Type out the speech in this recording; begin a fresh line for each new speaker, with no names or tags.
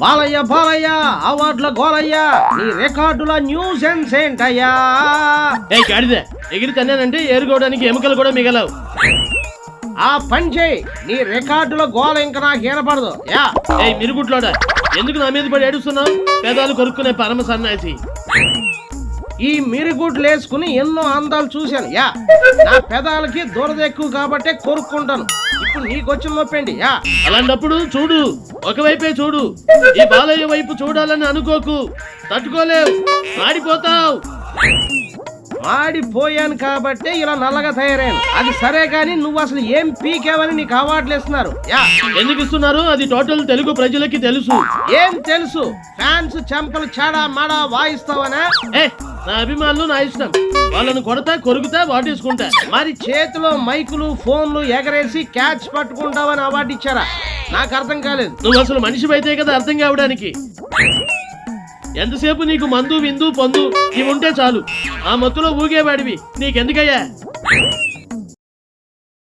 బాలయ్య బాలయ్య అవార్డుల గోలయ్య నీ రికార్డుల న్యూస్ ఏంటయ్యా?
ఏ గాడిద, ఎగిరి తన్నానంటే ఏరుకోవడానికి ఎముకలు కూడా మిగలవు.
ఆ పని చేయి, నీ రికార్డుల గోల ఇంకా నాకు వినపడదు. యా
ఏ మిరుగుట్లోడా, ఎందుకు నా మీద పడి ఏడుస్తున్నావు? పేదాలు కొరుక్కునే పరమ సన్నాసి.
ఈ మిరుగుడ్లు వేసుకుని ఎన్నో అందాలు చూశాను. యా నా పెదాలకి దురద ఎక్కువ కాబట్టే కొరుక్కుంటాను. ఇప్పుడు నీకు వచ్చిన నొప్పండి. యా
అలాంటప్పుడు చూడు, ఒకవైపే చూడు. ఈ బాలయ్య వైపు చూడాలని అనుకోకు, తట్టుకోలేవు, మాడిపోతావు.
మాడిపోయాను కాబట్టే ఇలా నల్లగా తయారాను. అది సరే గాని నువ్వు అసలు ఏం పీకేవని నీకు అవార్డులు ఇస్తున్నారు. యా
ఎందుకు ఇస్తున్నారు అది టోటల్ తెలుగు ప్రజలకి తెలుసు.
ఏం తెలుసు? ఫ్యాన్స్ చెంపలు చాడా మాడా వాయిస్తావనా?
ఏ నా అభిమానులు నా ఇష్టం, వాళ్ళను కొడతా కొరుకుతా వాటేసుకుంటా.
మరి చేతిలో మైకులు ఫోన్లు ఎగరేసి క్యాచ్ పట్టుకుంటావని అవార్డు ఇచ్చారా? నాకు అర్థం కాలేదు.
నువ్వు అసలు మనిషి అయితే కదా అర్థం కావడానికి. ఎంతసేపు నీకు మందు విందు పొందు ఇవి ఉంటే చాలు. ఆ మత్తులో ఊగేవాడివి నీకెందుకయ్యా?